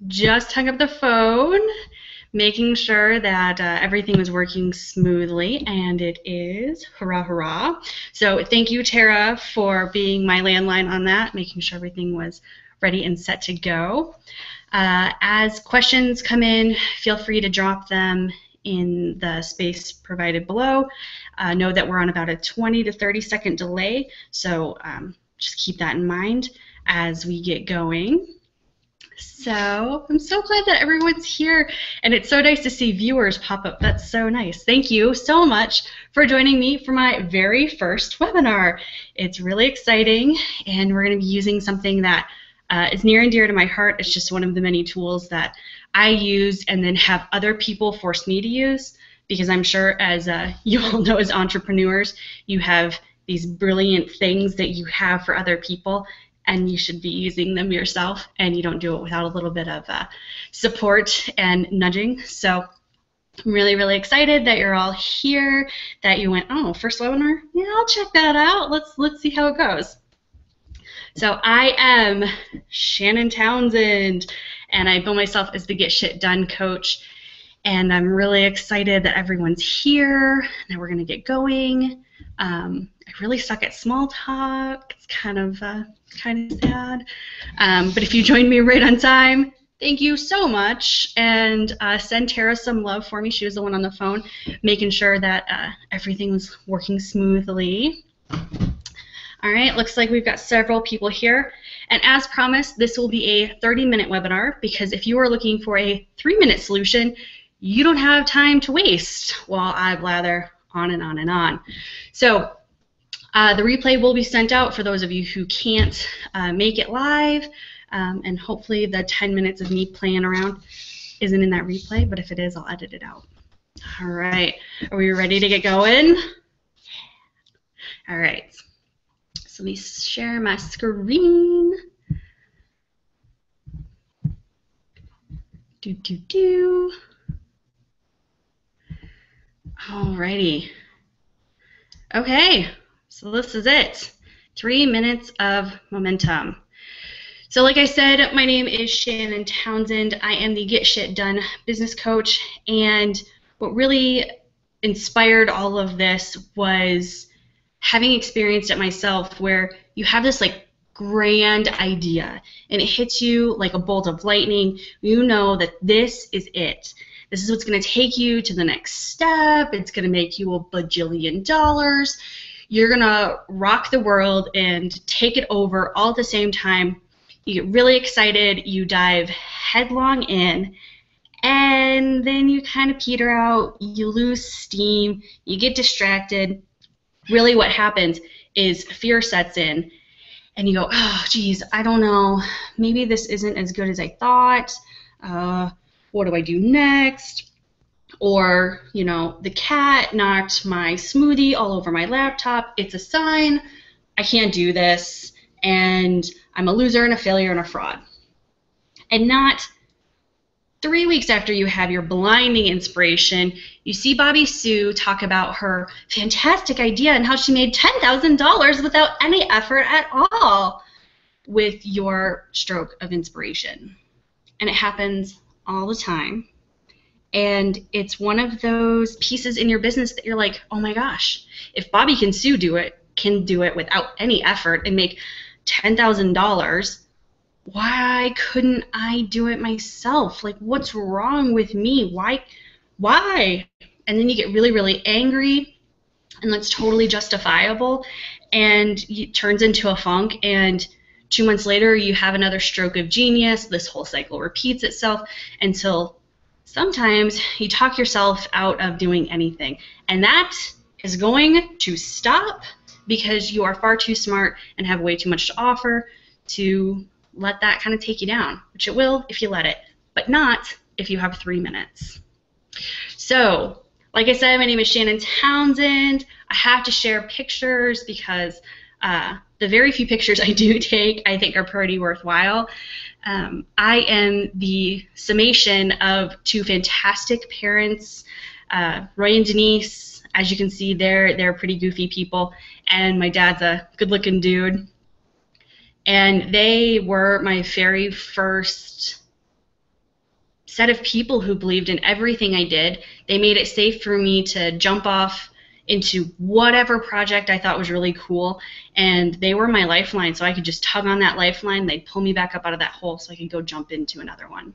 just hung up the phone, making sure that everything was working smoothly, and it is. Hurrah, hurrah. So thank you, Tara, for being my landline on that, making sure everything was ready and set to go. As questions come in, feel free to drop them in the space provided below. Know that we're on about a 20 to 30 second delay, so just keep that in mind as we get going. So I'm so glad that everyone's here, and it's so nice to see viewers pop up. That's so nice. Thank you so much for joining me for my very first webinar. It's really exciting, and we're going to be using something that is near and dear to my heart. It's just one of the many tools that I use and then have other people force me to use, because I'm sure, as you all know, as entrepreneurs, you have these brilliant things that you have for other people, and you should be using them yourself, and you don't do it without a little bit of support and nudging. So I'm really, really excited that you're all here, that you went, oh, first webinar? Yeah, I'll check that out. Let's see how it goes. So I am Shannon Townsend, and I bill myself as the Get Shit Done coach, and I'm really excited that everyone's here, that we're going to get going. I really suck at small talk. It's kind of sad. But if you joined me right on time, thank you so much. And send Tara some love for me. She was the one on the phone, making sure that everything was working smoothly. All right, looks like we've got several people here. And as promised, this will be a 30-minute webinar, because if you are looking for a 3-minute solution, you don't have time to waste while I blather on and on and on. So the replay will be sent out for those of you who can't make it live, and hopefully the 10 minutes of me playing around isn't in that replay, but if it is, I'll edit it out. All right, are we ready to get going? All right, so let me share my screen. All righty. Okay. So this is it, 3 minutes of momentum. So like I said, my name is Shannon Townsend. I am the Get Shit Done business coach, and what really inspired all of this was having experienced it myself, where you have this like grand idea and it hits you like a bolt of lightning. You know that this is it. This is what's going to take you to the next step. It's going to make you a bajillion dollars. You're going to rock the world and take it over all at the same time. You get really excited, you dive headlong in, and then you kind of peter out, you lose steam, you get distracted. Really what happens is fear sets in, and you go, oh, geez, I don't know, maybe this isn't as good as I thought. What do I do next? Or, you know, the cat knocked my smoothie all over my laptop. It's a sign. I can't do this, and I'm a loser and a failure and a fraud. And not 3 weeks after you have your blinding inspiration, you see Bobby Sue talk about her fantastic idea and how she made $10,000 without any effort at all with your stroke of inspiration. And it happens all the time. And it's one of those pieces in your business that you're like, oh my gosh, if Bobby can do it without any effort and make $10,000, why couldn't I do it myself? Like, what's wrong with me? Why? And then you get really, really angry, and that's totally justifiable, and it turns into a funk, and 2 months later you have another stroke of genius. This whole cycle repeats itself until sometimes you talk yourself out of doing anything, and that is going to stop because you are far too smart and have way too much to offer to let that kind of take you down, which it will if you let it, but not if you have 3 minutes. So, like I said, my name is Shannon Townsend. I have to share pictures because the very few pictures I do take I think are pretty worthwhile. I am the summation of 2 fantastic parents, Roy and Denise. As you can see, they're pretty goofy people, and my dad's a good-looking dude. And they were my very first set of people who believed in everything I did. They made it safe for me to jump off into whatever project I thought was really cool, and they were my lifeline, so I could just tug on that lifeline. They'd pull me back up out of that hole so I could go jump into another one.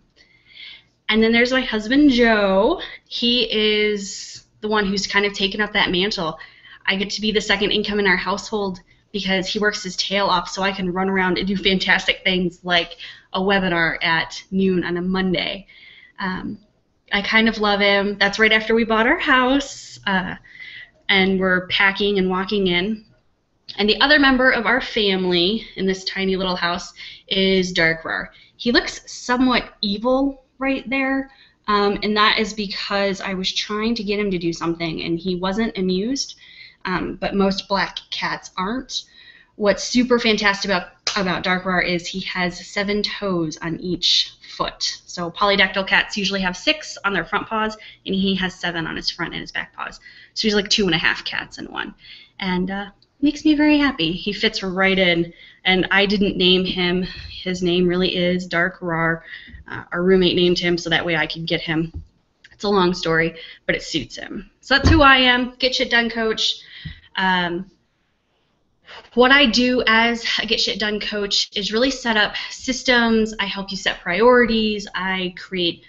And then there's my husband, Joe. He is the one who's kind of taken up that mantle. I get to be the second income in our household because he works his tail off, so I can run around and do fantastic things like a webinar at noon on a Monday. I kind of love him. That's right after we bought our house, and we're packing and walking in. And the other member of our family in this tiny little house is Darkrar. He looks somewhat evil right there, and that is because I was trying to get him to do something, and he wasn't amused, but most black cats aren't. What's super fantastic about Darkrar is he has 7 toes on each foot. So polydactyl cats usually have 6 on their front paws, and he has 7 on his front and his back paws. So he's like 2.5 cats in one. And makes me very happy. He fits right in, and I didn't name him. His name really is Darkrar. Our roommate named him so that way I could get him. It's a long story, but it suits him. So that's who I am, Get Shit Done Coach. What I do as a Get Shit Done coach is really set up systems. I help you set priorities. I create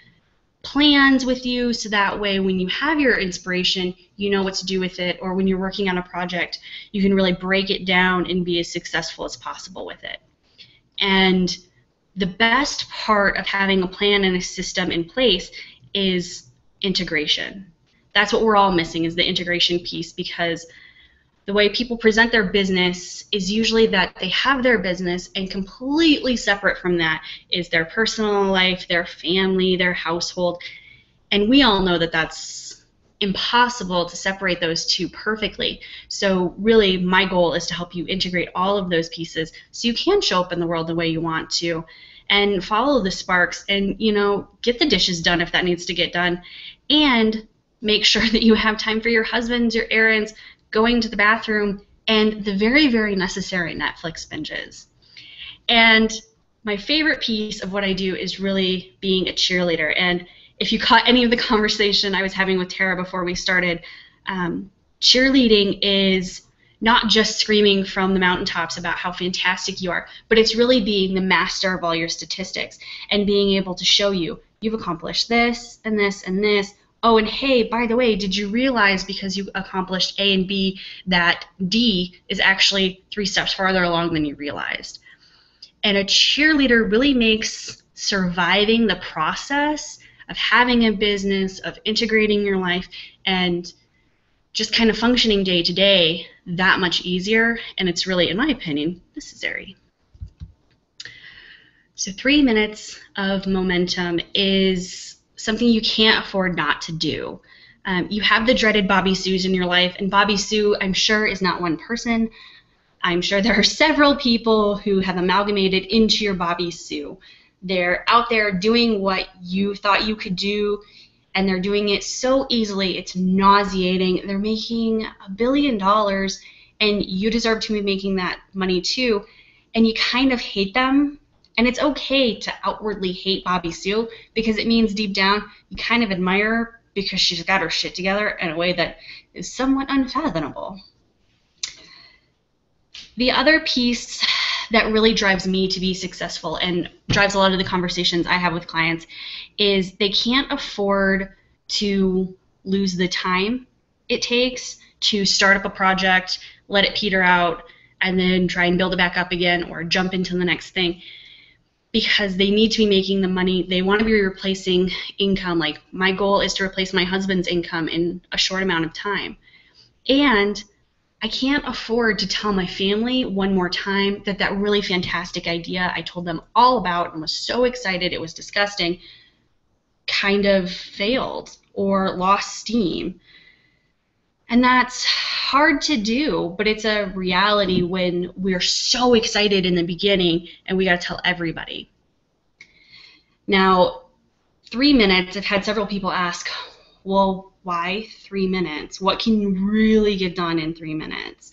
plans with you so that way when you have your inspiration, you know what to do with it, or when you're working on a project, you can really break it down and be as successful as possible with it. And the best part of having a plan and a system in place is integration. That's what we're all missing, is the integration piece, because the way people present their business is usually that they have their business, and completely separate from that is their personal life, their family, their household. And we all know that that's impossible to separate those two perfectly. So really my goal is to help you integrate all of those pieces so you can show up in the world the way you want to, and follow the sparks, and get the dishes done if that needs to get done, and make sure that you have time for your husbands, your errands, going to the bathroom, and the very, very necessary Netflix binges. And my favorite piece of what I do is really being a cheerleader. And if you caught any of the conversation I was having with Tara before we started, cheerleading is not just screaming from the mountaintops about how fantastic you are, but it's really being the master of all your statistics and being able to show you, you've accomplished this and this and this. Oh, and hey, by the way, did you realize because you accomplished A and B that D is actually 3 steps farther along than you realized? And a cheerleader really makes surviving the process of having a business, of integrating your life, and just kind of functioning day to day that much easier. And it's really, in my opinion, necessary. So 3 minutes of momentum is something you can't afford not to do. You have the dreaded Bobby Sues in your life, and Bobby Sue, I'm sure, is not one person. I'm sure there are several people who have amalgamated into your Bobby Sue. They're out there doing what you thought you could do, and they're doing it so easily, it's nauseating. They're making $1 billion, and you deserve to be making that money too, and you kind of hate them. And it's okay to outwardly hate Bobby Sue, because it means deep down you kind of admire her because she's got her shit together in a way that is somewhat unfathomable. The other piece that really drives me to be successful and drives a lot of the conversations I have with clients is they can't afford to lose the time it takes to start up a project, let it peter out, and then try and build it back up again or jump into the next thing, because they need to be making the money. They want to be replacing income. Like, my goal is to replace my husband's income in a short amount of time. And I can't afford to tell my family one more time that that really fantastic idea I told them all about and was so excited it was disgusting kind of failed or lost steam. And that's hard to do, but it's a reality when we're so excited in the beginning and we got to tell everybody. Now, 3 minutes, I've had several people ask, well, why 3 minutes? What can you really get done in 3 minutes?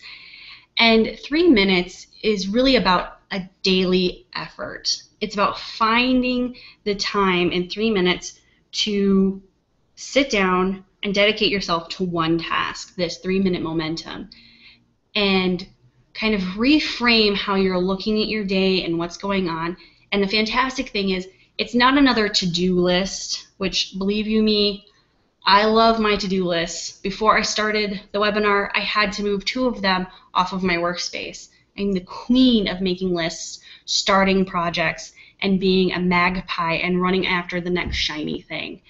And 3 minutes is really about a daily effort. It's about finding the time in 3 minutes to sit down and dedicate yourself to one task, this 3-minute momentum, and kind of reframe how you're looking at your day and what's going on. And the fantastic thing is, it's not another to-do list, which, believe you me, I love my to-do lists. Before I started the webinar, I had to move 2 of them off of my workspace. I'm the queen of making lists, starting projects, and being a magpie and running after the next shiny thing.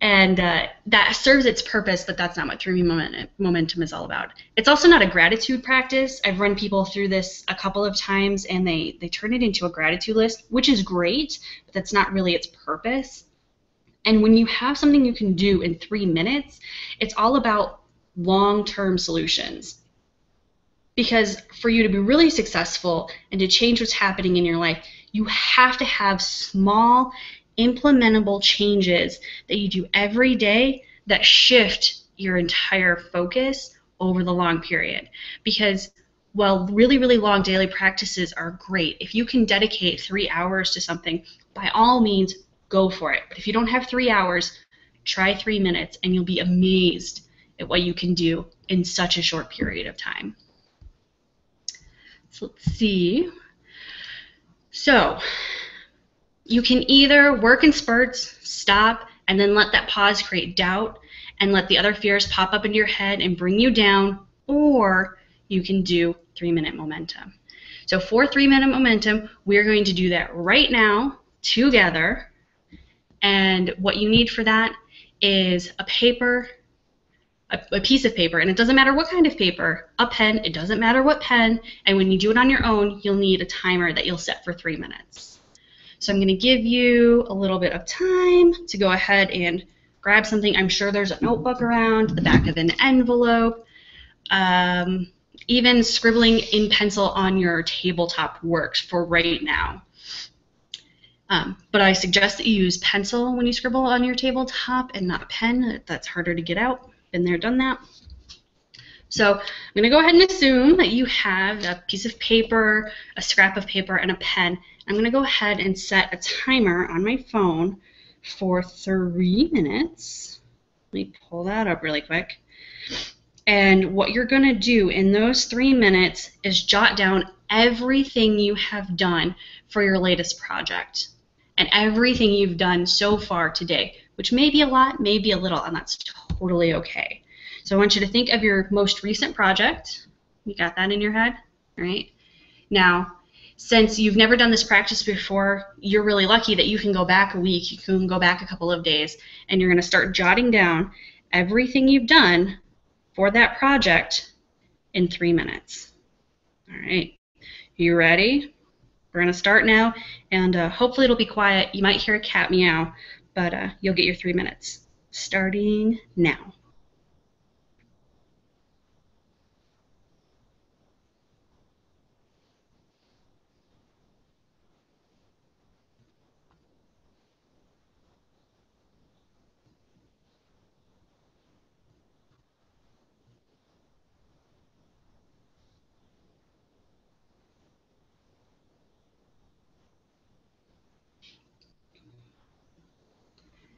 And that serves its purpose, but that's not what 3-minute momentum is all about. It's also not a gratitude practice. I've run people through this a couple of times, and they turn it into a gratitude list, which is great, but that's not really its purpose. And when you have something you can do in 3 minutes, it's all about long-term solutions. Because for you to be really successful and to change what's happening in your life, you have to have small, implementable changes that you do every day that shift your entire focus over the long period. Because while really, really long daily practices are great, if you can dedicate 3 hours to something, by all means, go for it. But if you don't have 3 hours, try 3 minutes, and you'll be amazed at what you can do in such a short period of time. So let's see. So you can either work in spurts, stop, and then let that pause create doubt and let the other fears pop up into your head and bring you down, or you can do 3-minute momentum. So for 3-minute momentum, we're going to do that right now together. And what you need for that is a paper, a piece of paper, and it doesn't matter what kind of paper, a pen, it doesn't matter what pen, and when you do it on your own, you'll need a timer that you'll set for 3 minutes. So I'm going to give you a little bit of time to go ahead and grab something. I'm sure there's a notebook around, the back of an envelope, even scribbling in pencil on your tabletop works for right now. But I suggest that you use pencil when you scribble on your tabletop and not a pen. That's harder to get out. Been there, done that. So I'm going to go ahead and assume that you have a piece of paper, a scrap of paper, and a pen. I'm going to go ahead and set a timer on my phone for 3 minutes. Let me pull that up really quick. And what you're going to do in those 3 minutes is jot down everything you have done for your latest project and everything you've done so far today, which may be a lot, may be a little, and that's totally okay. So I want you to think of your most recent project. You got that in your head? All right. Now, since you've never done this practice before, you're really lucky that you can go back a week, you can go back a couple of days, and you're going to start jotting down everything you've done for that project in 3 minutes. All right. You ready? We're going to start now, and hopefully it'll be quiet. You might hear a cat meow, but you'll get your 3 minutes. Starting now.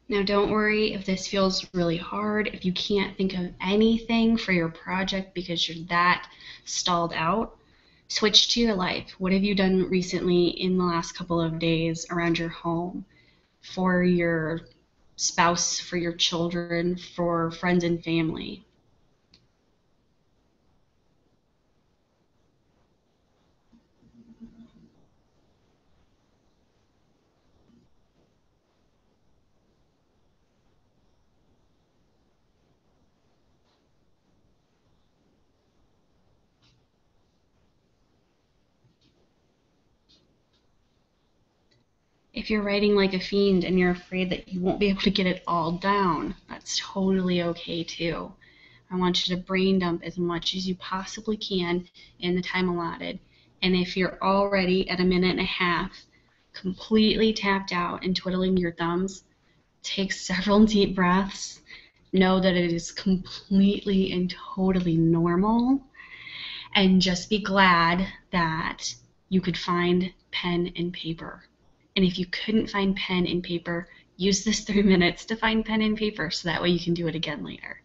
Now don't worry if this feels really hard, if you can't think of anything for your project because you're that stalled out. Switch to your life. What have you done recently in the last couple of days around your home, for your spouse, for your children, for friends and family? If you're writing like a fiend and you're afraid that you won't be able to get it all down, that's totally okay too. I want you to brain dump as much as you possibly can in the time allotted. And if you're already at 1.5 minutes, completely tapped out and twiddling your thumbs, take several deep breaths. Know that it is completely and totally normal. and just be glad that you could find pen and paper. And if you couldn't find pen and paper, use this 3 minutes to find pen and paper so that way you can do it again later.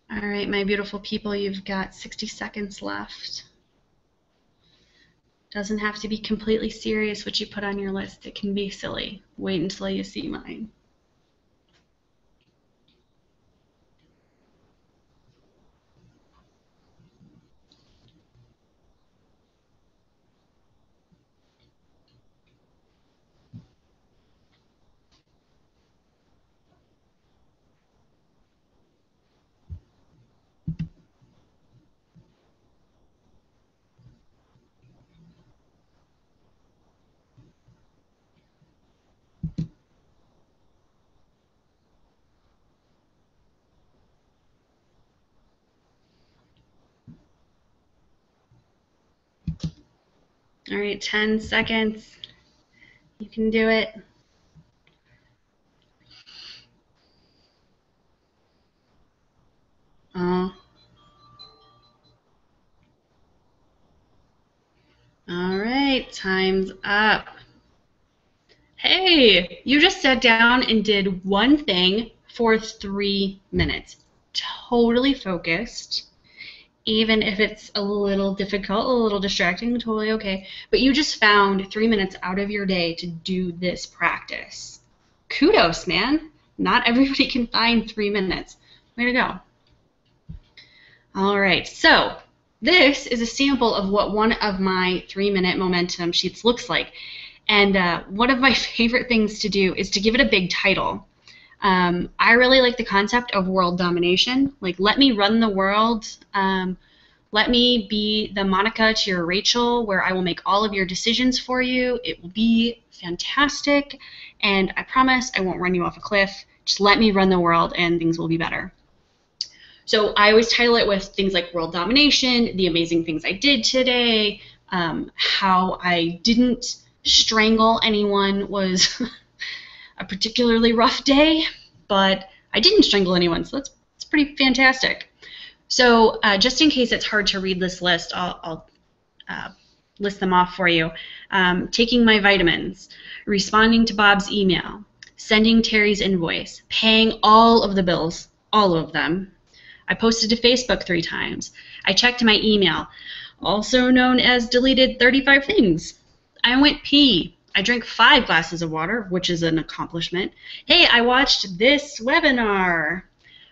All right, my beautiful people, you've got 60 seconds left. Doesn't have to be completely serious what you put on your list. It can be silly. Wait until you see mine. All right, 10 seconds. You can do it. Oh. All right, time's up. Hey, you just sat down and did one thing for 3 minutes. Totally focused. Even if it's a little difficult, a little distracting, totally okay. But you just found 3 minutes out of your day to do this practice. Kudos, man. Not everybody can find 3 minutes. Way to go. All right, so this is a sample of what one of my 3-minute momentum sheets looks like. And one of my favorite things to do is to give it a big title. I really like the concept of world domination. Like, let me run the world. Let me be the Monica to your Rachel, where I will make all of your decisions for you. It will be fantastic, and I promise I won't run you off a cliff. Just let me run the world, and things will be better. So I always title it with things like world domination, the amazing things I did today, how I didn't strangle anyone was a particularly rough day, but I didn't strangle anyone, so that's pretty fantastic. So just in case it's hard to read this list, I'll list them off for you. Taking my vitamins, responding to Bob's email, sending Terry's invoice, paying all of the bills, all of them. I posted to Facebook 3 times. I checked my email, also known as deleted 35 things. I went pee. I drank 5 glasses of water, which is an accomplishment. Hey, I watched this webinar.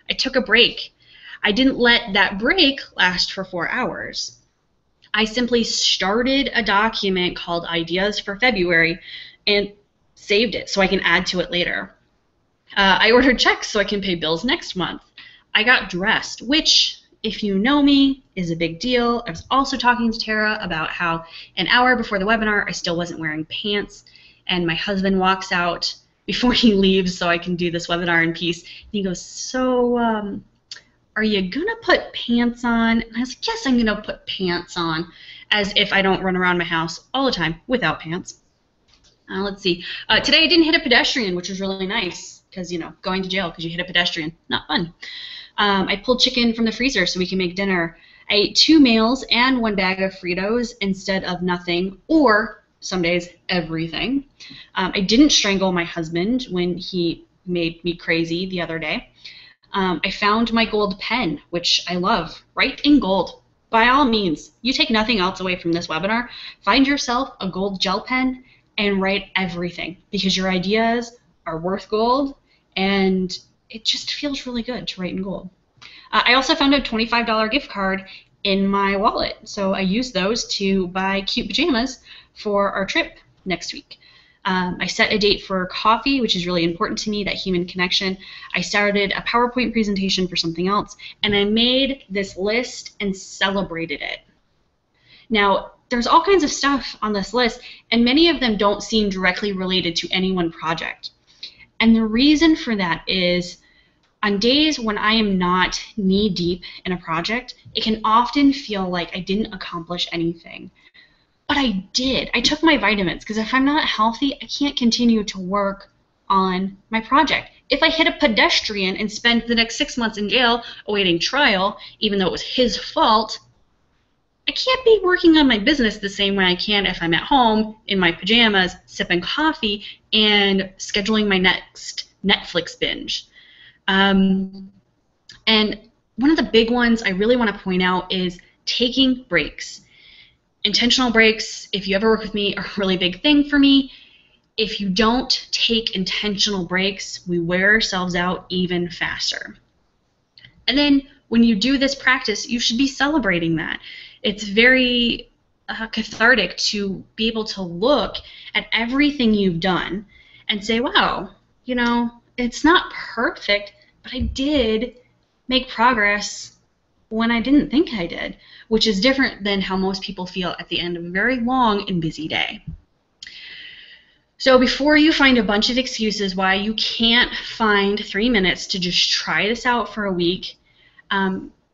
I took a break. I didn't let that break last for 4 hours. I simply started a document called Ideas for February and saved it so I can add to it later. I ordered checks so I can pay bills next month. I got dressed, which, if you know me, is a big deal. I was also talking to Tara about how an hour before the webinar I still wasn't wearing pants, and my husband walks out before he leaves so I can do this webinar in peace. And he goes, so are you going to put pants on? And I was like, yes, I'm going to put pants on, as if I don't run around my house all the time without pants. Let's see. Today I didn't hit a pedestrian, which was really nice because, you know, going to jail because you hit a pedestrian, not fun. I pulled chicken from the freezer so we can make dinner. I ate 2 meals and 1 bag of Fritos instead of nothing, or some days everything. I didn't strangle my husband when he made me crazy the other day. I found my gold pen, which I love. Write in gold. By all means, you take nothing else away from this webinar. Find yourself a gold gel pen and write everything, because your ideas are worth gold, and it just feels really good to write in gold. I also found a $25 gift card in my wallet, so I used those to buy cute pajamas for our trip next week. I set a date for coffee, which is really important to me, that human connection. I started a PowerPoint presentation for something else, and I made this list and celebrated it. Now, there's all kinds of stuff on this list, and many of them don't seem directly related to any one project. And the reason for that is On days when I am not knee deep in a project, it can often feel like I didn't accomplish anything. But I did. I took my vitamins, because if I'm not healthy, I can't continue to work on my project. If I hit a pedestrian and spend the next 6 months in jail awaiting trial, even though it was his fault, I can't be working on my business the same way I can if I'm at home in my pajamas, sipping coffee, and scheduling my next Netflix binge. And one of the big ones I really want to point out is taking breaks. Intentional breaks, if you ever work with me, are a really big thing for me. If you don't take intentional breaks, we wear ourselves out even faster. And then when you do this practice, you should be celebrating that. It's very cathartic to be able to look at everything you've done and say, wow, you know, it's not perfect, but I did make progress when I didn't think I did, which is different than how most people feel at the end of a very long and busy day. So before you find a bunch of excuses why you can't find 3 minutes to just try this out for a week,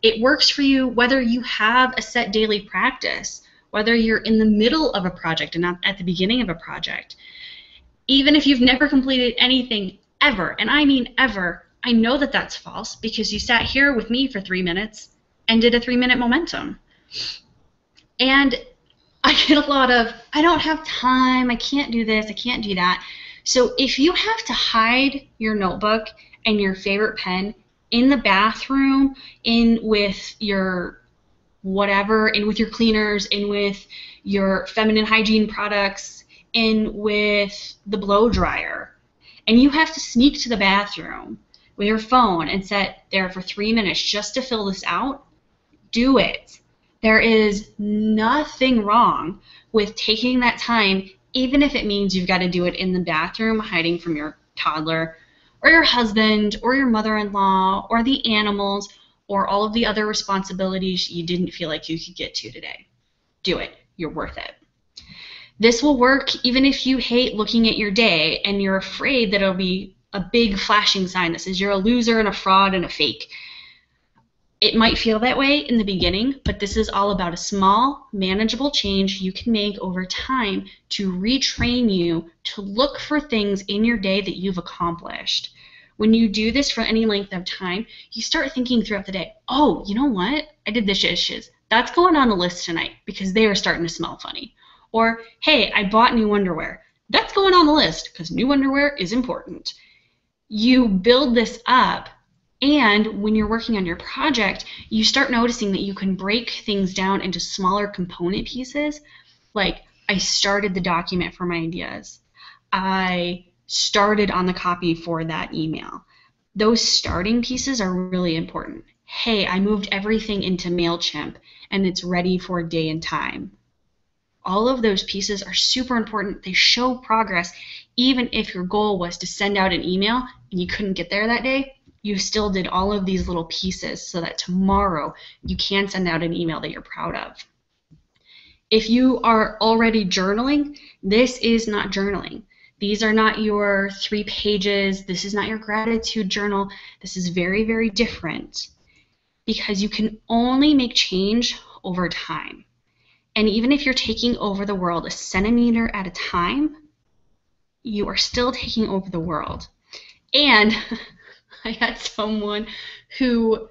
it works for you whether you have a set daily practice, whether you're in the middle of a project and not at the beginning of a project. Even if you've never completed anything ever, and I mean ever, I know that that's false because you sat here with me for 3 minutes and did a 3-minute momentum. And I get a lot of, I don't have time, I can't do this, I can't do that. So if you have to hide your notebook and your favorite pen in the bathroom, in with your whatever, in with your cleaners, in with your feminine hygiene products, in with the blow dryer, and you have to sneak to the bathroom with your phone and sit there for 3 minutes just to fill this out, do it. There is nothing wrong with taking that time, even if it means you've got to do it in the bathroom, hiding from your toddler, or your husband, or your mother-in-law, or the animals, or all of the other responsibilities you didn't feel like you could get to today. Do it. You're worth it. This will work even if you hate looking at your day and you're afraid that it'll be a big flashing sign that says you're a loser and a fraud and a fake. It might feel that way in the beginning, but this is all about a small, manageable change you can make over time to retrain you to look for things in your day that you've accomplished. When you do this for any length of time, you start thinking throughout the day, oh, you know what? I did the dishes. That's going on the list tonight because they are starting to smell funny. Or, hey, I bought new underwear. That's going on the list because new underwear is important. You build this up, and when you're working on your project, you start noticing that you can break things down into smaller component pieces. Like, I started the document for my ideas. I started on the copy for that email. Those starting pieces are really important. Hey, I moved everything into MailChimp, and it's ready for day and time. All of those pieces are super important. They show progress. Even if your goal was to send out an email and you couldn't get there that day, you still did all of these little pieces so that tomorrow you can send out an email that you're proud of. If you are already journaling, this is not journaling. These are not your 3 pages. This is not your gratitude journal. This is very, very different because you can only make change over time. And even if you're taking over the world a centimeter at a time, you are still taking over the world. And I had someone who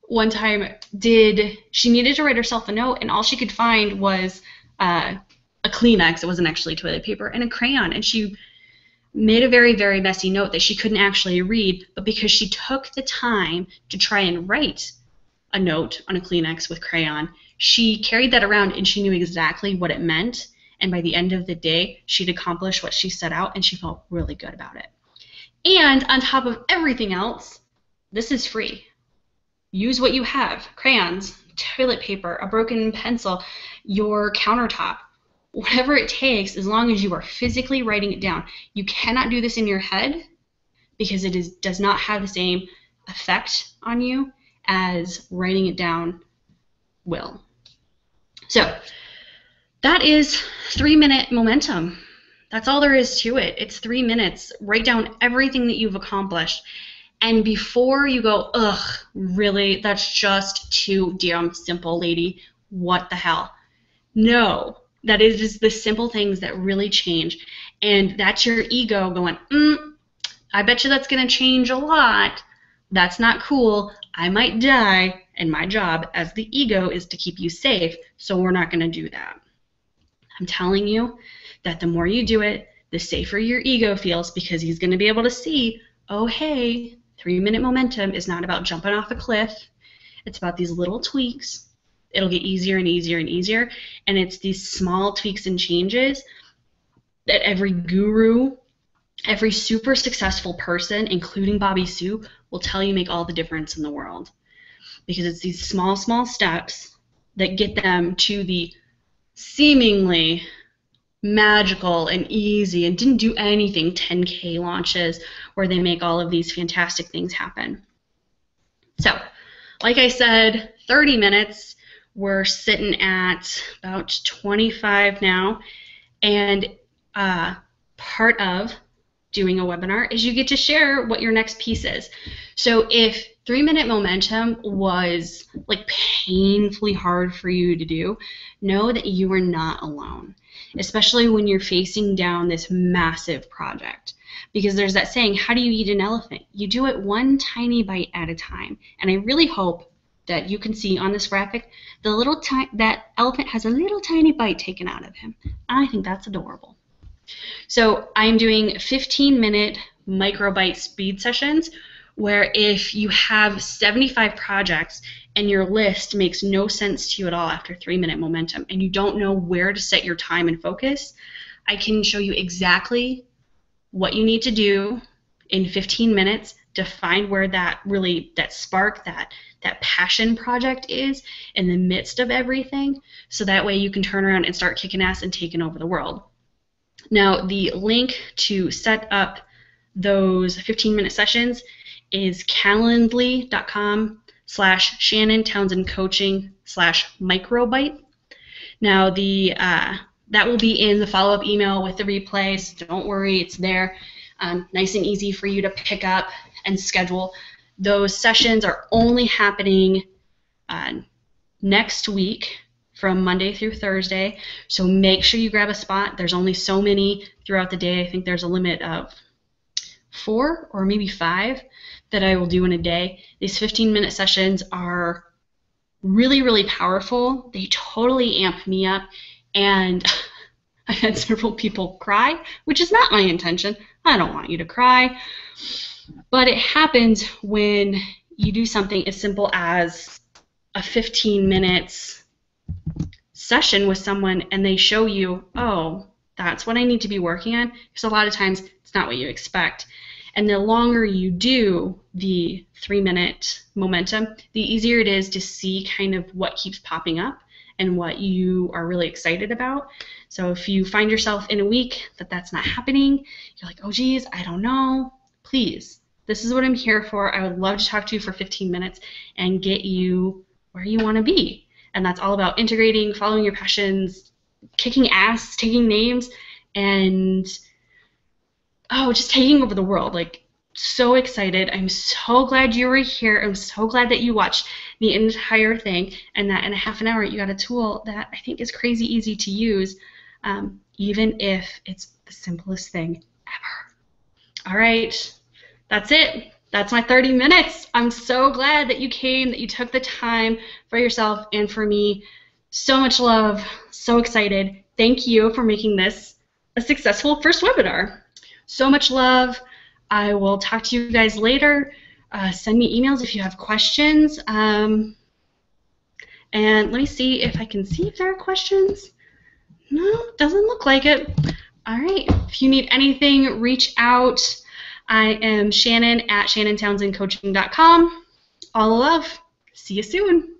one time she needed to write herself a note, and all she could find was a Kleenex, it wasn't actually toilet paper, and a crayon. And she made a very, very messy note that she couldn't actually read, but because she took the time to try and write a note on a Kleenex with crayon, she carried that around and she knew exactly what it meant. And by the end of the day, she'd accomplished what she set out and she felt really good about it. And on top of everything else, this is free. Use what you have. Crayons, toilet paper, a broken pencil, your countertop, whatever it takes, as long as you are physically writing it down. You cannot do this in your head because it does not have the same effect on you as writing it down will. So that is 3-minute momentum. That's all there is to it. It's 3 minutes. Write down everything that you've accomplished. And before you go, ugh, really, that's just too damn simple, lady, what the hell? No, that is just the simple things that really change. And that's your ego going, I bet you that's going to change a lot. That's not cool. I might die. And my job as the ego is to keep you safe. So we're not going to do that. I'm telling you that the more you do it, the safer your ego feels, because he's going to be able to see, oh, hey, 3-minute momentum is not about jumping off a cliff. It's about these little tweaks. It'll get easier and easier and easier. And it's these small tweaks and changes that every guru, every super successful person, including Bobby Sue, will tell you make all the difference in the world. Because it's these small, small steps that get them to the seemingly magical and easy and didn't do anything 10K launches where they make all of these fantastic things happen. So, like I said, 30 minutes. We're sitting at about 25 now. And part of doing a webinar is you get to share what your next piece is. So if 3-minute momentum was like painfully hard for you to do, know that you are not alone, especially when you're facing down this massive project. Because there's that saying, how do you eat an elephant? You do it one tiny bite at a time. And I really hope that you can see on this graphic, that elephant has a little tiny bite taken out of him. I think that's adorable. So I'm doing 15-minute microbite speed sessions where if you have 75 projects and your list makes no sense to you at all after 3-minute momentum and you don't know where to set your time and focus, I can show you exactly what you need to do in 15 minutes to find where that spark, that passion project is in the midst of everything, so that way you can turn around and start kicking ass and taking over the world. Now, the link to set up those 15-minute sessions is calendly.com/Shannon-Townsend-Coaching/microbite. Now, that will be in the follow-up email with the replays. Don't worry, it's there. Nice and easy for you to pick up and schedule. Those sessions are only happening next week from Monday through Thursday, so make sure you grab a spot. There's only so many throughout the day. I think there's a limit of 4 or maybe 5 that I will do in a day. These 15-minute sessions are really, really powerful. They totally amp me up, and I've had several people cry, which is not my intention. I don't want you to cry. But it happens when you do something as simple as a 15 minutes session with someone and they show you, oh, that's what I need to be working on. Because a lot of times it's not what you expect. And the longer you do the 3-minute momentum, the easier it is to see kind of what keeps popping up and what you are really excited about. So if you find yourself in a week that's not happening, you're like, oh geez, I don't know, please, this is what I'm here for. I would love to talk to you for 15 minutes and get you where you want to be. And that's all about integrating, following your passions, kicking ass, taking names, and just taking over the world. Like, so excited. I'm so glad you were here. I'm so glad that you watched the entire thing, and that in a half an hour you got a tool that I think is crazy easy to use, even if it's the simplest thing ever. All right, that's it. That's my 30 minutes. I'm so glad that you came, that you took the time for yourself and for me. So much love. So excited. Thank you for making this a successful first webinar. So much love. I will talk to you guys later. Send me emails if you have questions. And let me see if I can see if there are questions. No, doesn't look like it. All right. If you need anything, reach out. I am Shannon at ShannonTownsendCoaching.com. All the love. See you soon.